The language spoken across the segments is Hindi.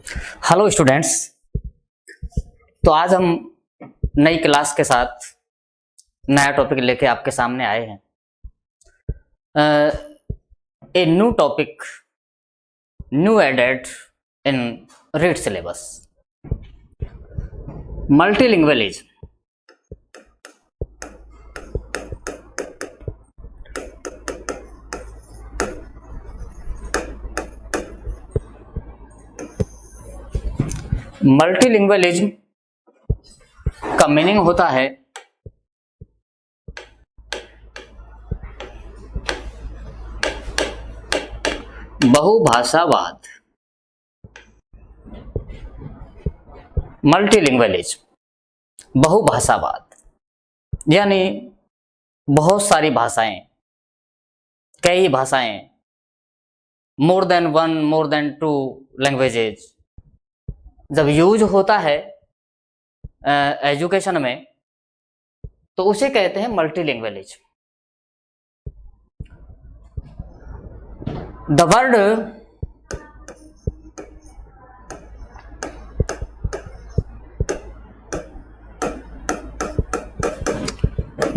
Hello students. तो आज हम नई क्लास के साथ नया टॉपिक लेके आपके सामने आए हैं। A new topic new added in read syllabus, multilingualism. Multilingualism का मीनिंग होता है बहुभाषावाद। मल्टीलिंगुअलिज्म बहुभाषावाद यानी बहुत सारी भाषाएं, कई भाषाएं, more than one, more than two languages जब यूज होता है एजुकेशन में तो उसे कहते हैं multilingualism. The word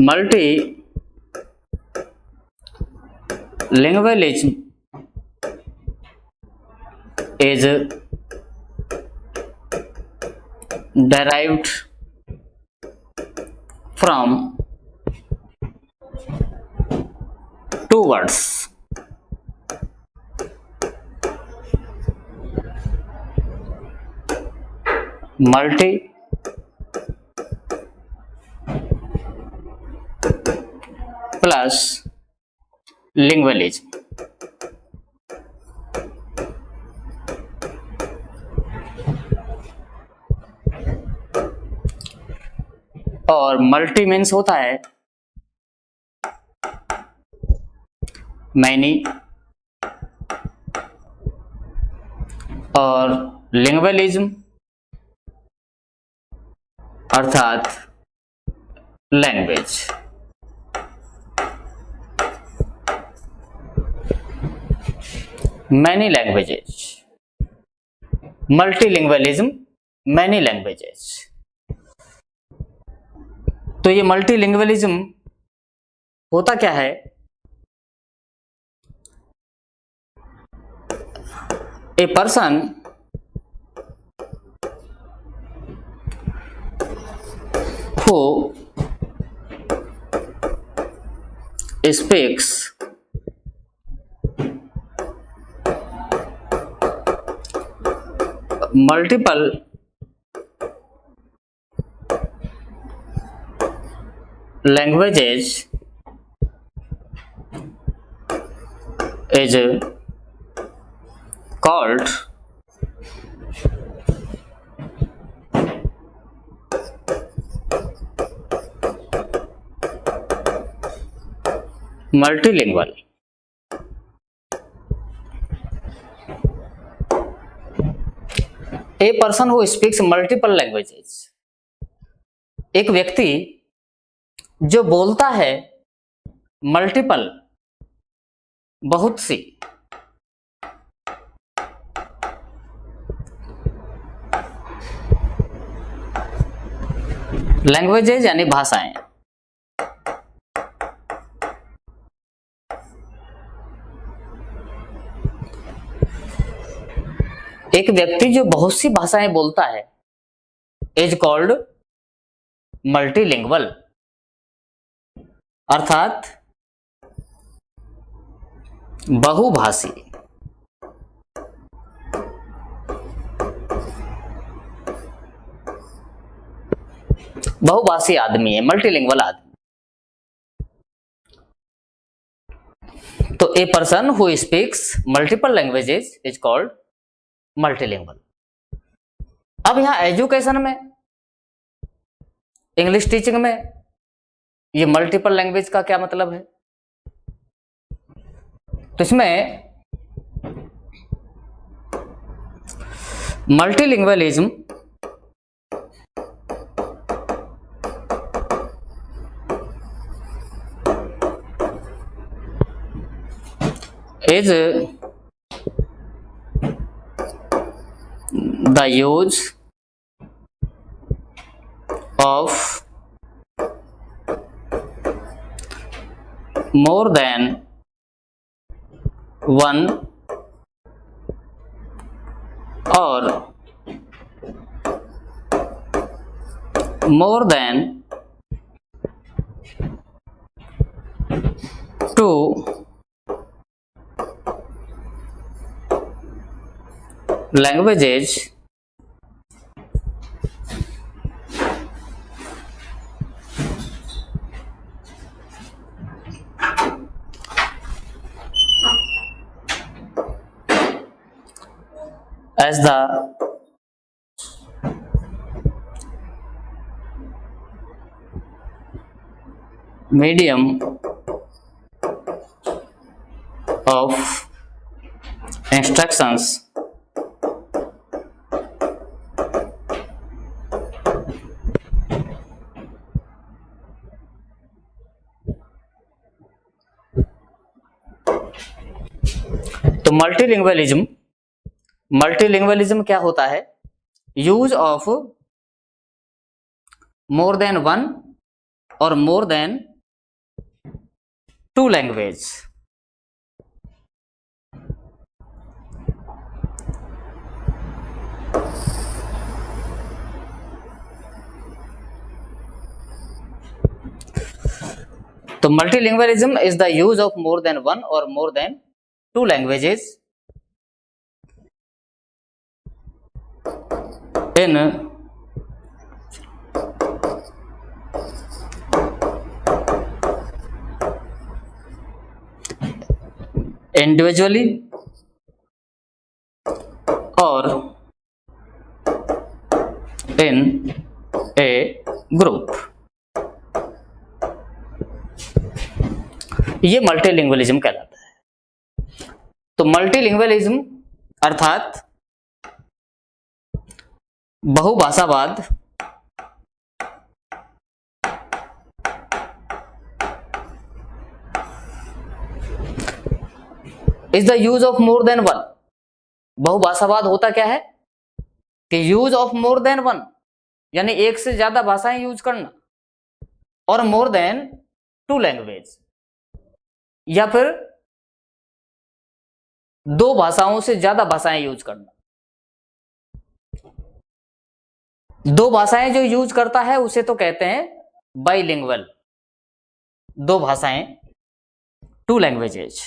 multilingualism is derived from two words, multi plus lingualism। और मल्टी मीन्स होता है मैनी, और लिंग्वलिज्म अर्थात language. Many languages, multilingualism, many languages. तो ये मल्टीलिंगुअलिज्म होता क्या है? A person who speaks multiple languages is called multilingual। A person who speaks multiple languages, एक व्यक्ति जो बोलता है मल्टीपल, बहुत सी लैंग्वेजेज यानी भाषाएं। एक व्यक्ति जो बहुत सी भाषाएं बोलता है इज कॉल्ड मल्टीलिंगुअल, अर्थात बहुभाषी। बहुभाषी आदमी है, मल्टीलिंगुअल आदमी। तो ए person who speaks multiple languages is called multilingual. अब यहां एजुकेशन में, इंग्लिश टीचिंग में ये मल्टीपल लैंग्वेज का क्या मतलब है? तो इसमें multilingualism is the use of more than one or more than two languages as the medium of instructions तो मल्टीलिंगुअलिज्म क्या होता है? Use of more than one or more than two language. तो multilingualism is the use of more than one or more than two languages in individually or in a group। ये मल्टीलिंगुअलिज्म कहलाता है। तो मल्टीलिंगुअलिज्म अर्थात बहुभाषावाद is the use of more than one. बहुभाषावाद होता क्या है कि use of more than one यानी एक से ज्यादा भाषाएं यूज करना, और मोर देन टू लैंग्वेज या फिर दो भाषाओं से ज्यादा भाषाएं यूज करना। दो भाषाएं जो यूज करता है उसे तो कहते हैं बाइलिंगुअल, दो भाषाएं, टू लैंग्वेजेज।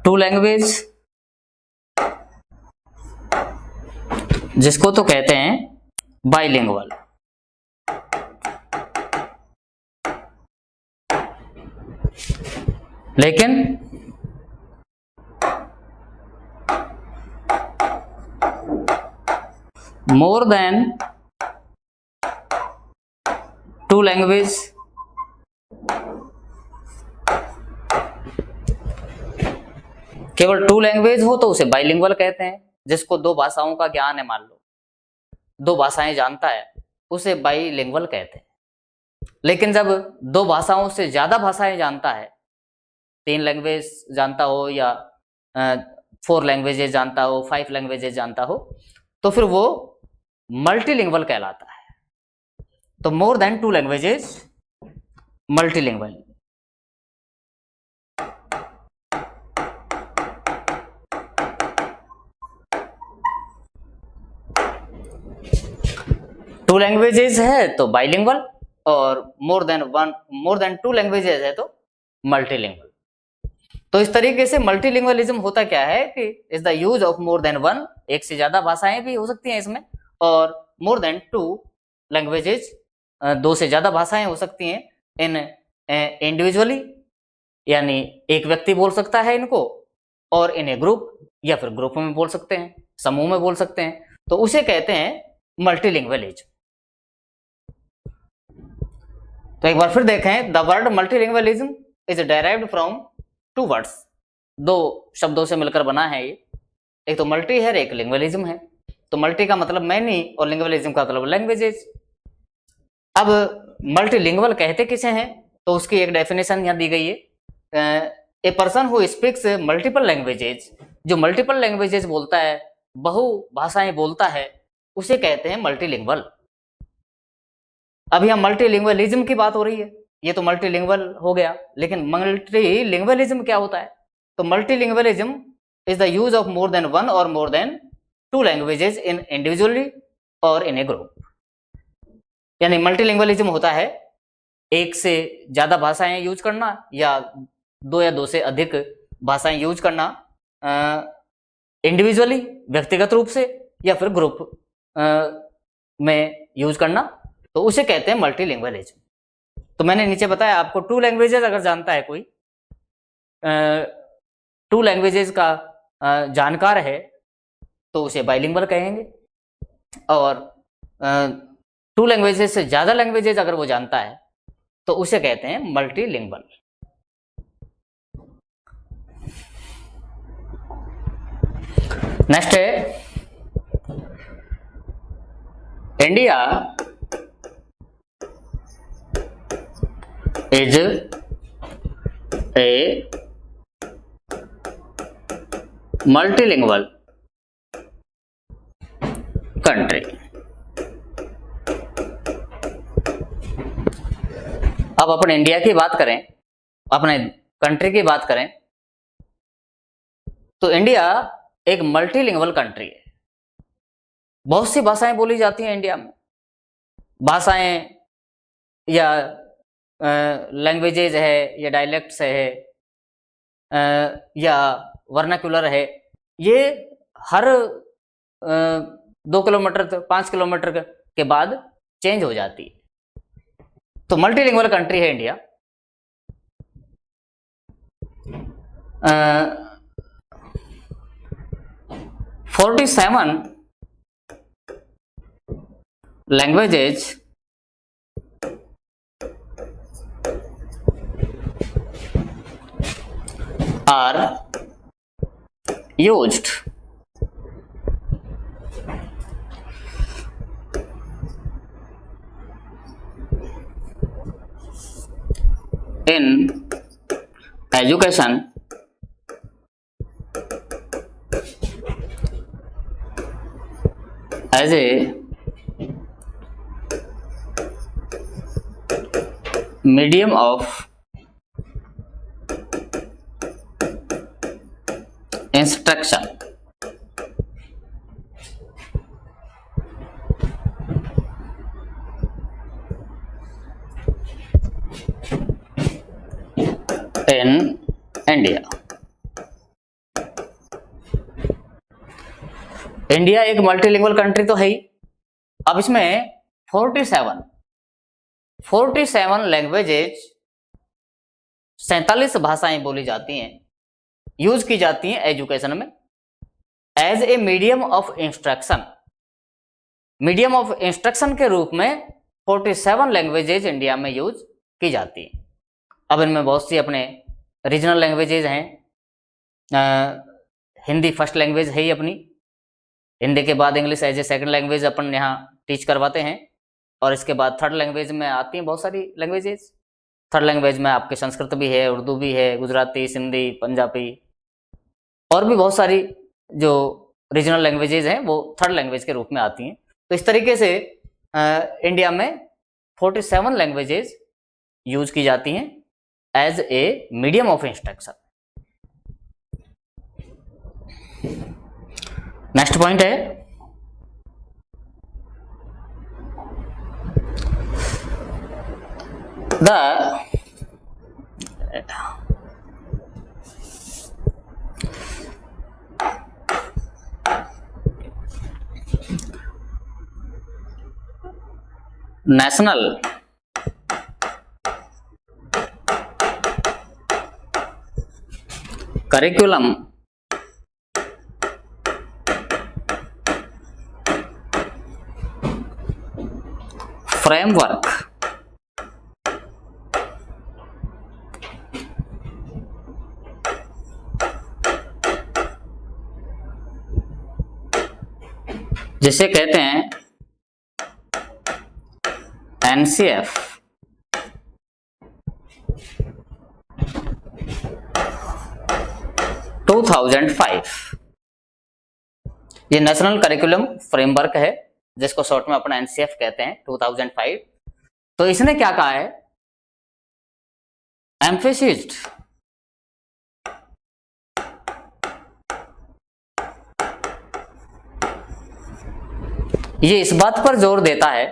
टू लैंग्वेज जिसको तो कहते हैं बाइलिंगुअल। लेकिन मोर देन टू लैंग्वेज केवल टू लैंग्वेज हो तो उसे बाइलिंगुअल कहते हैं। जिसको दो भाषाओं का ज्ञान है, मान लो दो भाषाएं जानता है, उसे बाइलिंगुअल कहते हैं। लेकिन जब दो भाषाओं से ज्यादा भाषाएं जानता है, तीन लैंग्वेज जानता हो या 4 लैंग्वेजेस जानता हो, 5 लैंग्वेजेस जानता हो, तो फिर वो मल्टीलिंगुअल कहलाता है। तो more than 2 languages multilingual. To languages है तो बाइलिंगुअल, और मोर देन 2 लैंग्वेजेस है तो मल्टीलिंगुअल। तो इस तरीके से मल्टीलिंगुअलिज्म होता क्या है कि is the use of more than one, एक से ज्यादा भाषाएं भी हो सकती हैं इसमें, और मोर देन 2 लैंग्वेजेस, 2 से ज्यादा भाषाएं हो सकती हैं इन इंडिविजुअली, यानी एक व्यक्ति बोल सकता है इनको, और इन ए ग्रुप या फिर ग्रुप में बोल सकते हैं, समूह में बोल सकते हैं, तो उसे कहते हैं मल्टीलिंगुअलिज्म। तो एक बार फिर देखें, the word multilingualism is derived from 2 words, 2 शब्दों से मिलकर बना है ये। एक तो मल्टी है, एक लिंग्वलिज्म है। तो मल्टी का मतलब मैनी और लिंग्वलिज्म का मतलब लैंग्वेजेज। अब मल्टीलिंगुअल कहते किसे हैं, तो उसकी एक डेफिनेशन यहाँ दी गई है, a person who speaks multiple languages, जो मल्टीपल लैंग्वेजेज बोलता है, बहु भाषाएं बोलता है, उसे कहते हैं मल्टीलिंगुअल। अब यहाँ मल्टीलिंगुअलिज्म की बात हो रही है, ये तो मल्टीलिंगुअल हो गया, लेकिन मल्टीलिंगुअलिज्म क्या होता है? तो multilingualism is the use of more than one or more than two languages in individually or in A group. यानी मल्टीलिंगुअलिज्म होता है एक से ज्यादा भाषाएं यूज करना, या दो से अधिक भाषाएं यूज करना, इंडिविजुअली व्यक्तिगत रूप से, या फिर ग्रुप में यूज करना, तो उसे कहते हैं मल्टीलिंगुअलिज्म। तो मैंने नीचे बताया आपको, टू लैंग्वेजेज अगर जानता है कोई, टू लैंग्वेजेज का जानकार है, तो उसे बाइलिंगुअल कहेंगे। और टू लैंग्वेजेज से ज्यादा लैंग्वेजेज अगर वो जानता है, तो उसे कहते हैं मल्टीलिंगुअल। नेक्स्ट है, India is a multilingual country. अब अपन इंडिया की बात करें, अपने कंट्री की बात करें, तो इंडिया एक मल्टीलिंगुअल कंट्री है। बहुत सी भाषाएं बोली जाती हैं इंडिया में। भाषाएं या लैंग्वेजेज है, या डायलेक्ट्स है, या वर्नाक्युलर है, ये हर 2 किलोमीटर 5 किलोमीटर के बाद चेंज हो जाती है। तो मल्टीलिंगुअल कंट्री है India. 47 languages are used in education as a medium of instruction. In India, India एक मल्टीलिंगुअल कंट्री तो है ही। अब इसमें 47 लैंग्वेजेज, 47 भाषाएं बोली जाती हैं, यूज की जाती हैं एजुकेशन में as a medium of instruction. Medium of instruction के रूप में 47 लैंग्वेजेज इंडिया में यूज की जाती हैं। अब इनमें बहुत सी अपने रीजनल लैंग्वेजेज हैं। हिंदी फर्स्ट लैंग्वेज है ही अपनी, हिंदी के बाद English as a second language अपन यहाँ टीच करवाते हैं, और इसके बाद थर्ड लैंग्वेज में आती हैं बहुत सारी लैंग्वेजेस। थर्ड लैंग्वेज में आपके संस्कृत भी है, उर्दू भी है, गुजराती, सिंधी, पंजाबी, और भी बहुत सारी जो रीजनल लैंग्वेजेज हैं वो थर्ड लैंग्वेज के रूप में आती हैं। तो इस तरीके से इंडिया में 47 लैंग्वेजेज यूज की जाती हैं as a medium of instruction. Next point है, द नेशनल करिकुलम फ्रेमवर्क जिसे कहते हैं NCF 2005। ये नेशनल करिकुलम फ्रेमवर्क है जिसको शॉर्ट में अपना NCF कहते हैं 2005। तो इसने क्या कहा है, एम्फेसिस्ड ये इस बात पर जोर देता है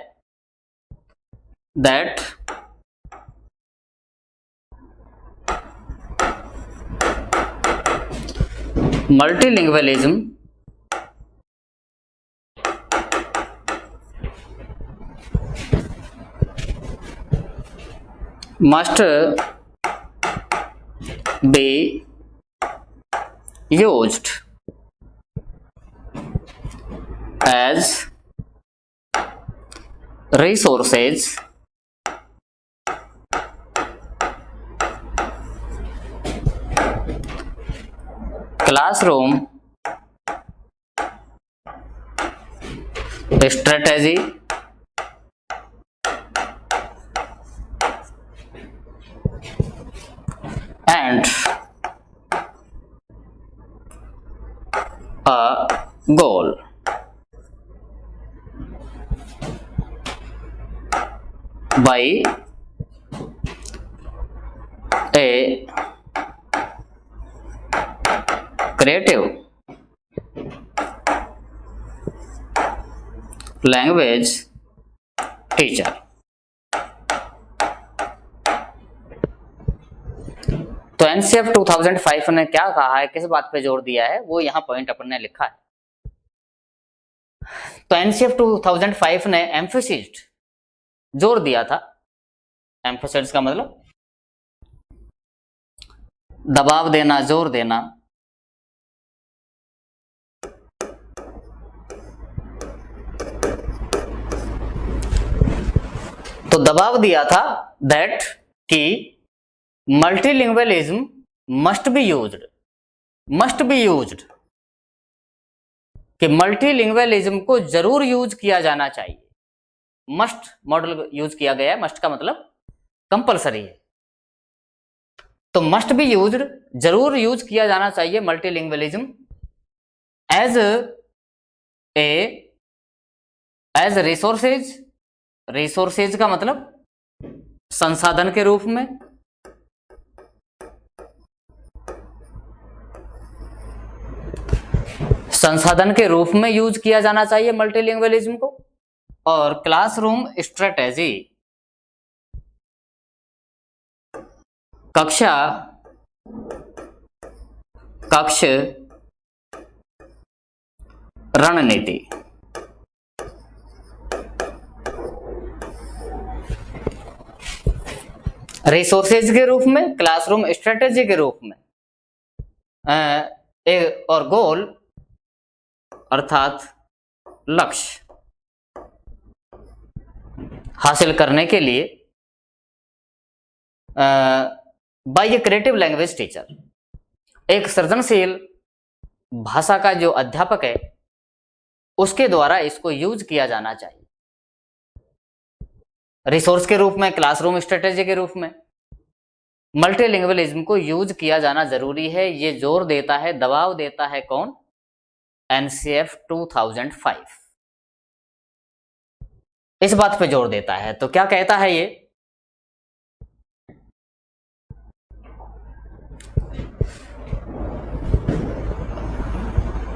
that multilingualism must be used as resources classroom strategy and a goal। by a creative language teacher। तो NCF 2005 ने क्या कहा है, किस बात पे जोर दिया है, वो यहां पॉइंट अपन ने लिखा है। तो NCF 2005 ने एम्फेसिस्ड जोर दिया था, एम्फेसिस्ड का मतलब दबाव देना, जोर देना। तो दबाव दिया था दैट कि मल्टीलिंगुअलिज्म मस्ट बी यूज्ड कि मल्टीलिंगुअलिज्म को जरूर यूज किया जाना चाहिए। मस्ट मॉडल यूज किया गया है, मस्ट का मतलब कंपलसरी है। तो मस्ट बी यूज्ड जरूर यूज किया जाना चाहिए मल्टीलिंगुअलिज्म एज रिसोर्सेज का मतलब संसाधन के रूप में, संसाधन के रूप में यूज किया जाना चाहिए मल्टीलिंगुअलिज्म को। और क्लासरूम स्ट्रेटेजी कक्ष रणनीति रिसोर्सेज के रूप में, क्लासरूम स्ट्रेटेजी के रूप में, और गोल अर्थात लक्ष्य हासिल करने के लिए by a creative language teacher, एक सृजनशील भाषा का जो अध्यापक है उसके द्वारा इसको यूज किया जाना चाहिए। रिसोर्स के रूप में, क्लासरूम स्ट्रेटेजी के रूप में मल्टीलिंगुअलिज्म को यूज किया जाना जरूरी है। ये जोर देता है, दबाव देता है कौन, NCF 2005 इस बात पे जोर देता है। तो क्या कहता है ये,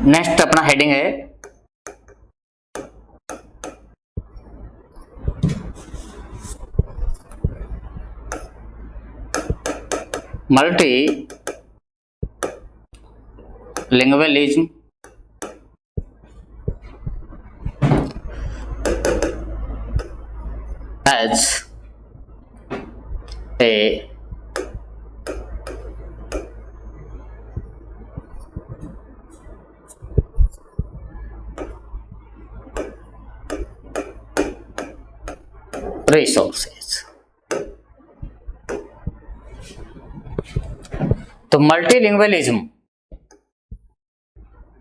नेक्स्ट अपना हेडिंग है multilingualism as a resources। तो मल्टीलिंगुअलिज्म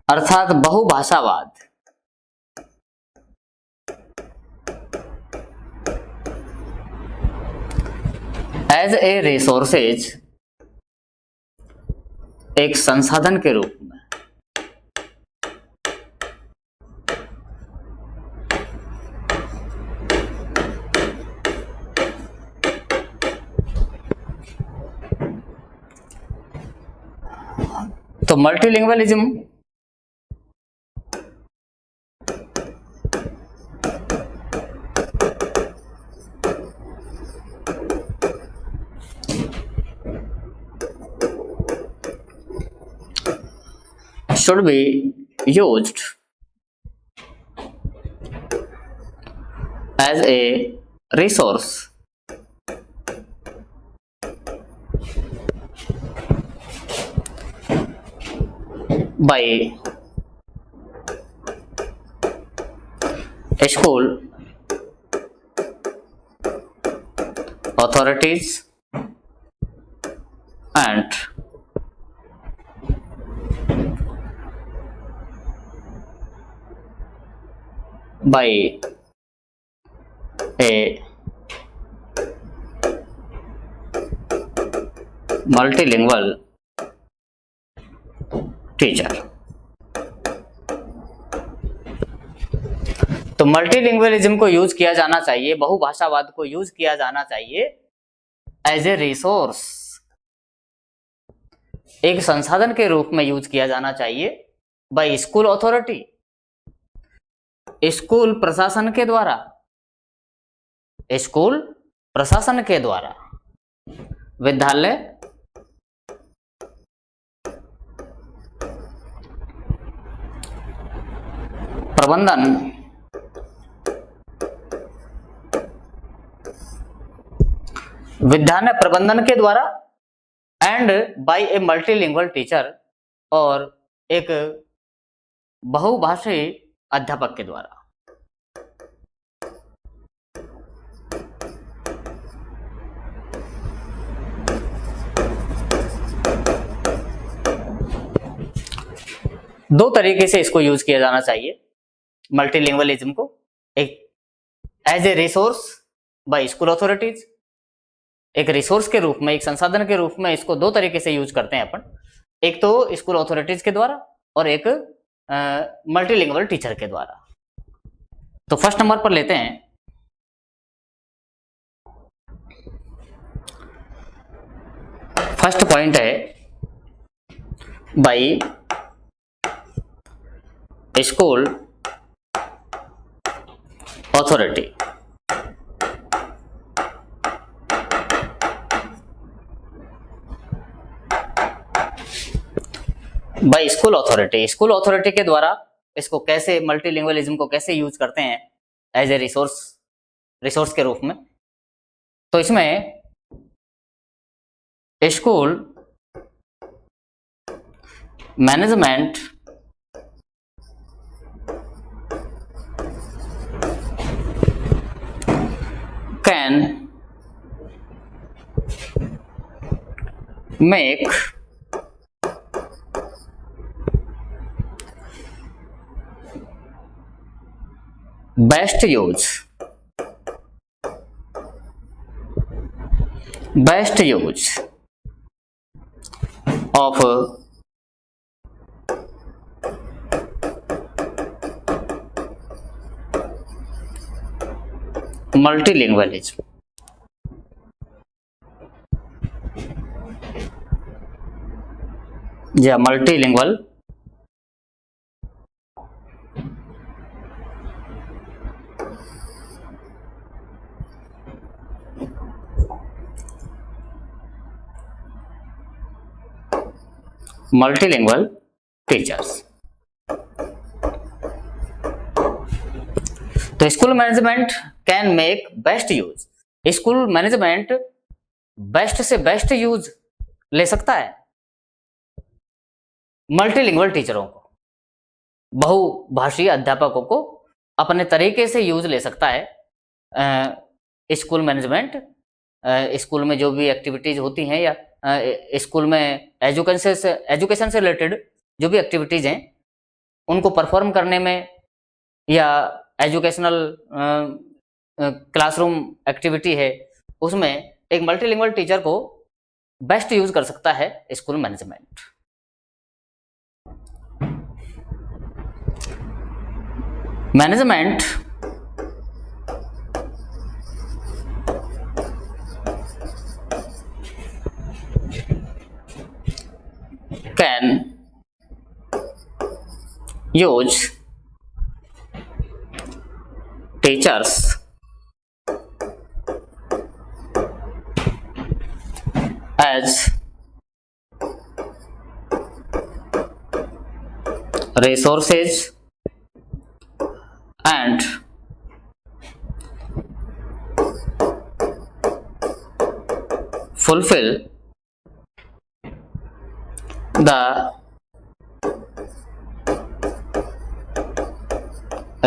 अर्थात बहुभाषावाद एज ए रिसोर्सेज, एक संसाधन के रूप में, तो multilingualism should be used as a resource by school authorities and by a multilingual teacher। तो मल्टीलिंगुअलिज्म को यूज किया जाना चाहिए, बहुभाषावाद को यूज किया जाना चाहिए एज ए रिसोर्स, एक संसाधन के रूप में यूज किया जाना चाहिए बाय स्कूल अथॉरिटी, स्कूल प्रशासन के द्वारा, स्कूल प्रशासन के द्वारा, विद्यालय प्रबंधन विद्यालय प्रबंधन के द्वारा and by a multilingual teacher, और एक बहुभाषी अध्यापक के द्वारा। दो तरीके से इसको यूज किया जाना चाहिए मल्टीलिंगुअलिज्म को, एक as a resource by school authorities, एक रिसोर्स के रूप में, एक संसाधन के रूप में इसको दो तरीके से यूज करते हैं अपन, एक तो स्कूल अथॉरिटीज के द्वारा और एक मल्टीलिंगुअल टीचर के द्वारा। तो फर्स्ट नंबर पर लेते हैं, फर्स्ट पॉइंट है by school authority. By school authority, school authority के द्वारा इसको कैसे, मल्टीलिंगुअलिज्म को कैसे यूज करते हैं एज ए रिसोर्स के रूप में। तो इसमें school management can make best use of multilingualism। या मल्टीलिंगुअल टीचर्स। तो school management can make best use, school management best से बेस्ट यूज ले सकता है मल्टीलिंगुअल टीचरों को, बहुभाषीय अध्यापकों को अपने तरीके से यूज ले सकता है। स्कूल मैनेजमेंट स्कूल में जो भी एक्टिविटीज होती हैं या स्कूल में एजुकेशन से रिलेटेड जो भी एक्टिविटीज हैं उनको परफॉर्म करने में, या एजुकेशनल क्लासरूम एक्टिविटी है उसमें एक मल्टीलिंगुअल टीचर को बेस्ट यूज कर सकता है school management. Management can use teachers as resources and fulfill the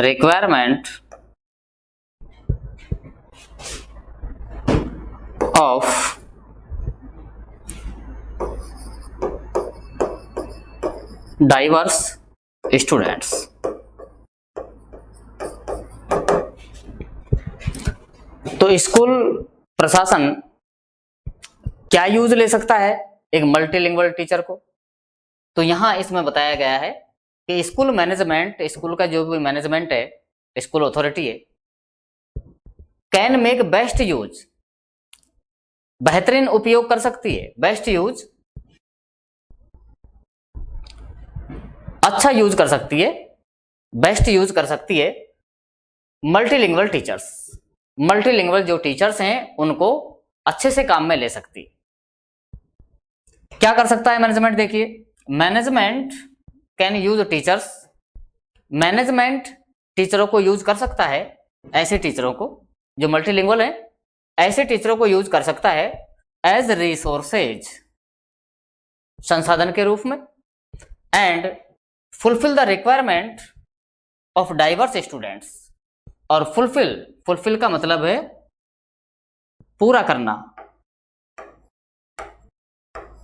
requirement of diverse students। तो स्कूल प्रशासन क्या यूज ले सकता है एक मल्टीलिंगुअल टीचर को? तो यहां इसमें बताया गया है कि स्कूल मैनेजमेंट, स्कूल का जो भी मैनेजमेंट है, स्कूल अथॉरिटी है, कैन मेक बेस्ट यूज, बेहतरीन उपयोग कर सकती है, बेस्ट यूज, अच्छा यूज कर सकती है, बेस्ट यूज कर सकती है मल्टीलिंगुअल टीचर्स। मल्टीलिंगुअल जो टीचर्स हैं उनको अच्छे से काम में ले सकती है। क्या कर सकता है मैनेजमेंट? देखिए, management can use teachers, management टीचरों को यूज कर सकता है, ऐसे टीचरों को जो मल्टीलिंगुअल हैं, ऐसे टीचरों को यूज कर सकता है एज रिसोर्सेज, संसाधन के रूप में, and fulfil the requirement of diverse students. और फुलफिल का मतलब है पूरा करना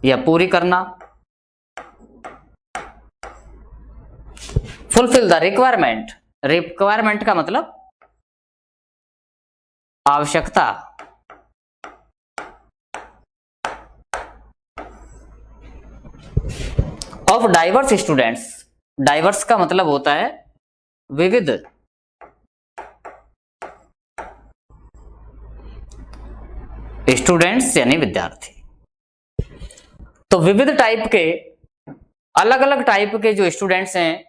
या पूरी करना। फुलफिल द रिक्वायरमेंट, रिक्वायरमेंट का मतलब आवश्यकता, ऑफ डाइवर्स स्टूडेंट्स। डाइवर्स का मतलब होता है विविध, स्टूडेंट्स यानी विद्यार्थी। तो विविध टाइप के, अलग अलग टाइप के जो स्टूडेंट्स हैं,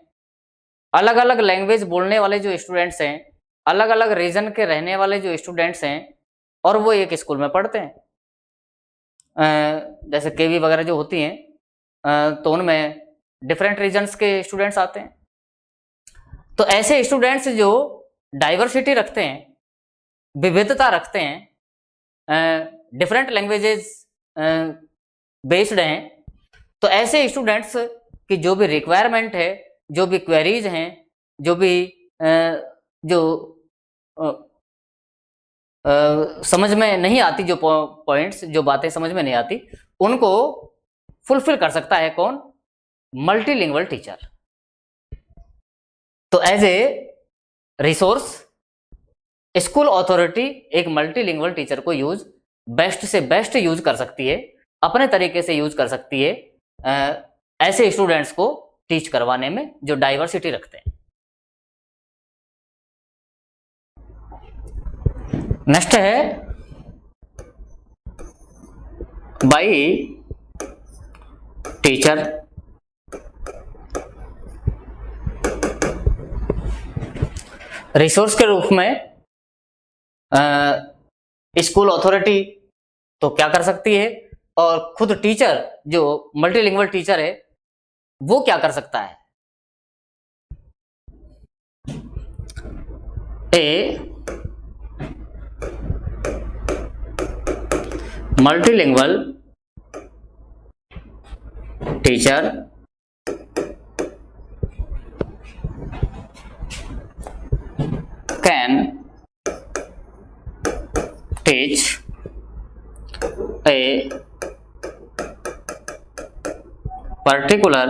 अलग अलग लैंग्वेज बोलने वाले जो स्टूडेंट्स हैं, अलग अलग रीजन के रहने वाले जो स्टूडेंट्स हैं, और वो एक स्कूल में पढ़ते हैं। जैसे केवी वगैरह जो होती हैं, तो उनमें डिफरेंट रीजन्स के स्टूडेंट्स आते हैं। तो ऐसे स्टूडेंट्स जो डाइवर्सिटी रखते हैं, विविधता रखते हैं, डिफरेंट लैंग्वेजेस बेस्ड हैं, तो ऐसे स्टूडेंट्स की जो भी रिक्वायरमेंट है, जो भी क्वेरीज हैं, जो भी जो समझ में नहीं आती, जो पॉइंट्स, जो बातें समझ में नहीं आती, उनको फुलफिल कर सकता है कौन? Multilingual teacher. तो as a resource school authority एक मल्टीलिंगुअल टीचर को यूज, बेस्ट से बेस्ट यूज कर सकती है, अपने तरीके से यूज कर सकती है ऐसे स्टूडेंट्स को टीच करवाने में जो डाइवर्सिटी रखते हैं। नेक्स्ट है बाई टीचर रिसोर्स के रूप में स्कूल अथॉरिटी तो क्या कर सकती है, और खुद टीचर जो मल्टीलिंगुअल टीचर है वो क्या कर सकता है? A multilingual teacher can teach a particular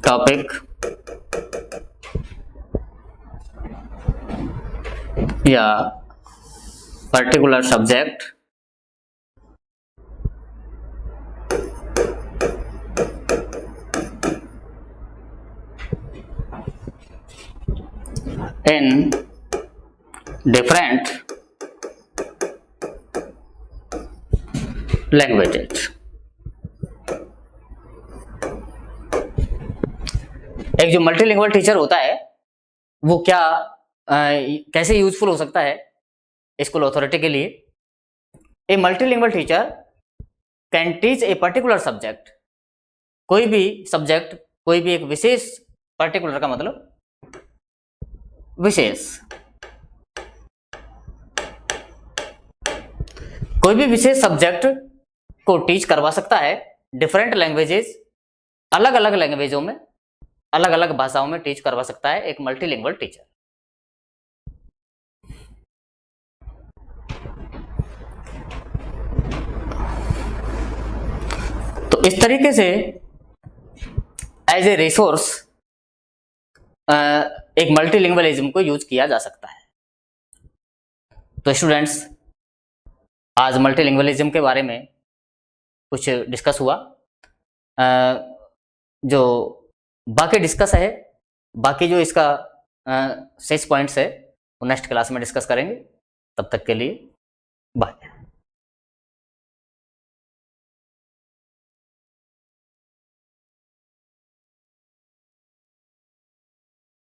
topic या particular subject in different languages। एक जो मल्टीलिंगुअल टीचर होता है वो क्या कैसे यूजफुल हो सकता है स्कूल अथॉरिटी के लिए। A multilingual teacher can teach a particular subject, कोई भी सब्जेक्ट, कोई भी एक विशेष, पर्टिकुलर का मतलब विशेष, कोई भी विशेष सब्जेक्ट को टीच करवा सकता है डिफरेंट लैंग्वेजेस, अलग अलग लैंग्वेजों में, अलग अलग भाषाओं में टीच करवा सकता है एक मल्टीलिंगुअल टीचर। तो इस तरीके से एज ए रिसोर्स एक मल्टीलिंगुअलिज्म को यूज किया जा सकता है। तो स्टूडेंट्स, आज मल्टीलिंगुअलिज्म के बारे में कुछ डिस्कस हुआ। जो बाकी डिस्कस है, बाकी जो इसका 6 पॉइंट्स है वो नेक्स्ट क्लास में डिस्कस करेंगे। तब तक के लिए बाय।